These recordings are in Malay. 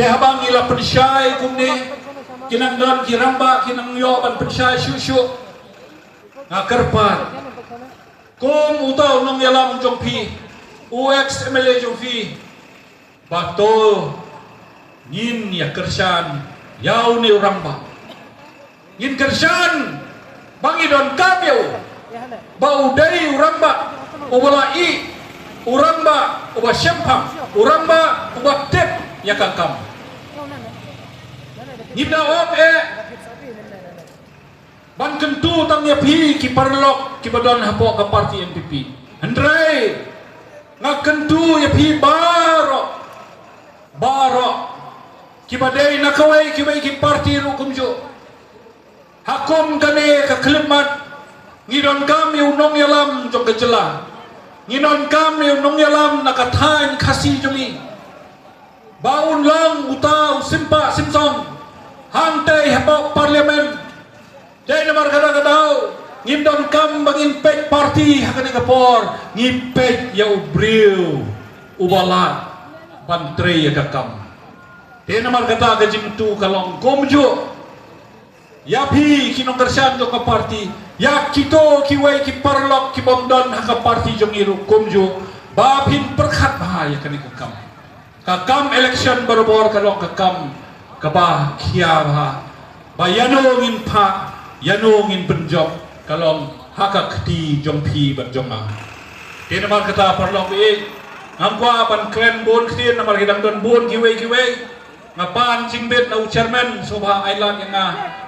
habang ila pensyai kumni kinang don kiramba kinang yo ban pensyai syusyu ngakerpan kum utaw nong yalam jongpi UX MLA jongpi bato ngin ya kersan yau ni uramba ngin kersan bangi don kamyo bau dari uramba ubala uramba uba syempang uramba uba tep ya kakam ngibna om ban kentu tang ya pi ki parlok ki badon hapo ka parti MPP andrai nga kentu ya pi baro ki badai nakawai ki bai ki parti ru kumjo hakum kane ka kelemat ngidon kami unong yalam jong kejela nginon kami unong yalam nakathain khasi jongi baun lang utau simpa simsong hantai hapo parlimen jai namar kadang-kadang ngimdon kam bangin pek parti hakane kapor ngipek ya ubriu ubala bantre ya kakam jai namar kata gajim tu kalong komjo ya pi kinong kersan jo ka parti ya kito kiwai ki parlok ki bomdon haka parti jong iru komjo babin perkhat bahaya kane kakam election barobor kalong kakam kabah kia bah bayano ngin pa yanungin penjok kalong haka keti jongpi berjongah. Dia namar kata parlong ngangkwa pan kren bon keti namar hidang don bon kiwe ngapan cingbet na chairman sobha island yang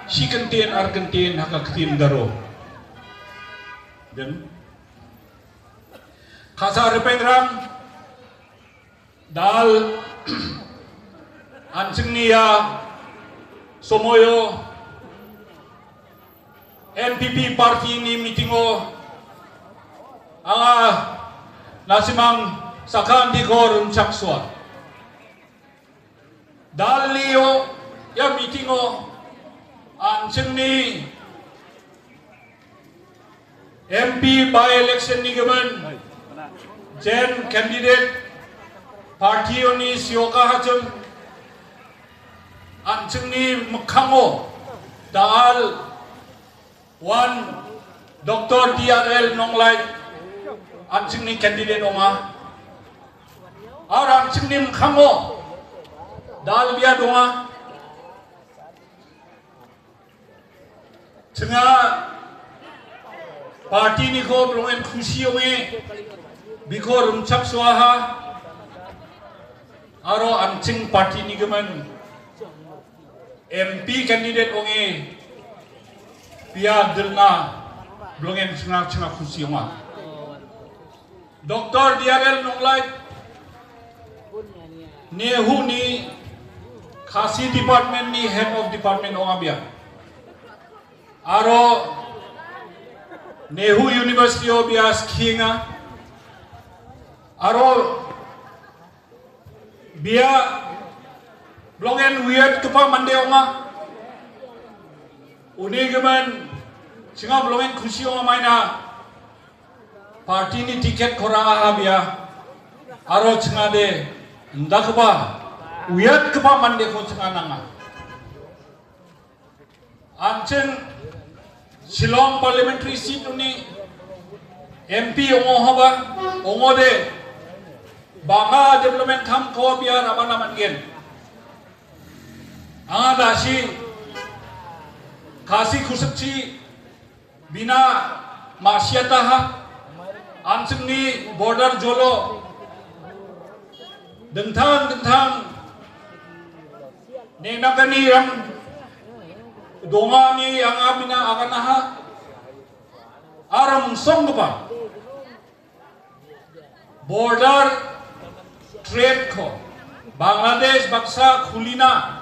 sikentin argentin haka keti daro. Dan khasa repengrang dal ancingnia somoyo NPP parti ini meetingo nasimang sakan di korum cakswa dalio ya meetingo anceng ni MP by election ni gaman jen candidate parti oni sioka hacem anceng ni mekhango dal one Dr. DRL Nonglai ancing ni candidate onga ar ancing ni mkhango dal biya donga cenga parti ni ko blongen khushi onge biko rumchak swaha aro ancing parti ni geman MP candidate onge biar delna blongen cengah khusi onga Dr. DRL Nonglai nehu ni khasi department ni head of department onga biya aro nehu university o biya skhinga aro biya blongen weird kepa mande onga uni geman singa blongen khushi onga maina parti ni tiket korang biya aro singa de nda kepa weird kepa mande ko singa nanga ancen Shillong parliamentary seat uni MP ongo haba ongo de banga development kam ko biya ramana mangen dashi kasi khusakchi bina masyataha anceng ni border jolo dengthang nenakani yang donga ni ang abina akanaha aram songpa border trade ko Bangladesh baksa khulina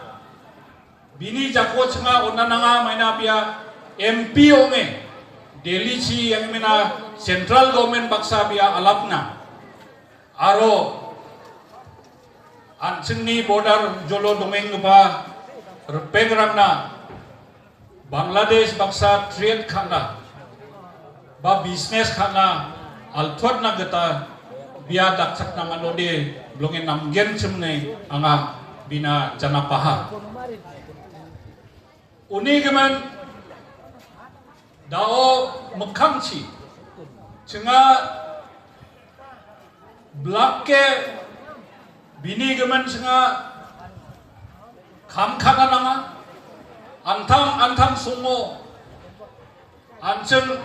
bini jako changa onananga maina pia MP ome Delhi chi yang mina central government baksa pia alapna aro anceni border jolo domeng pa repegrangna Bangladesh baksa trade khana ba business khana althot na gata biya daksak na manode blongen namgen chumne anga bina janapaha. Uni gemen dao mekangci cenga blake bini gemen cenga kamkana nama antang sungo anceng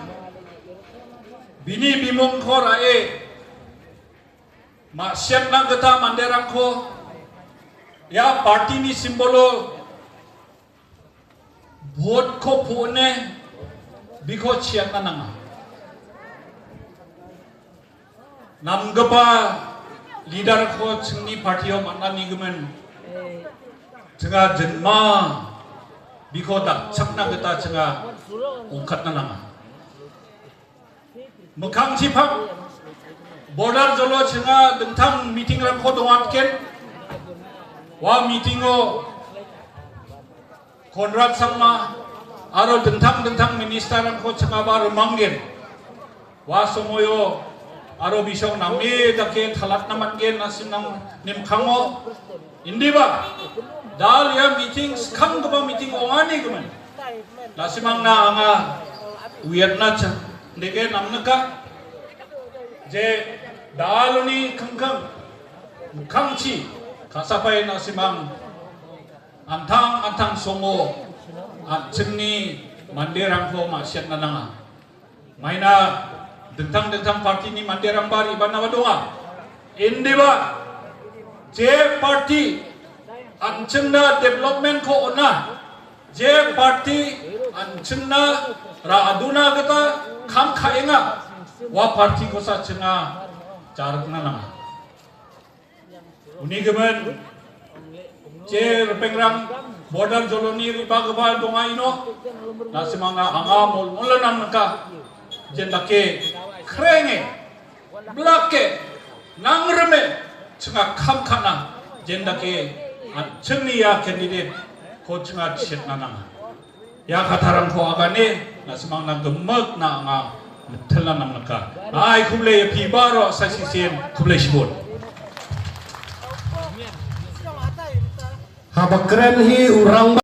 bini bimong ko rae masyat na geta manderang ko ya parti ni simbolo vote ko pune biko chiat na nanga namgapa leader ko chungni parti yo manna ni gemen cenga jenma biko dak chakna geta cenga ungkat na nanga mekang cipak border jolo cenga dentang meeting ram ko dongat ken wa meeting o Konrad sama aro dentang minister ram ko cenga bar manggen wa somoyo aro bisong nami dake thalat naman gen nasinang nimkango indi ba dal ya meeting skang ba meeting ongani gumen nasimang na anga wiatna cha deke namnaka je daluni kangkang mukangci kasapai nasimang antang songo atjengni manderang ko masyat nananga maina dentang parti ni manderang bar ibana wadonga indi ba je parti anjengna development ko ona je parti anjengna ra aduna gata kham khaenga wa parti ko sa cenga carakna nanga uni gemen je repengrang border joloni riba gaba donga ino nasimanga anga mol molanam naka jendake krenge blake nangreme cenga kham khana jendake anjengniya candidate ko cenga chetna nanga ya kataran ko agane nasimang na gemek na nga metelan namnaka ai kuble pibaro sasisen kuble shibon habakren hi urang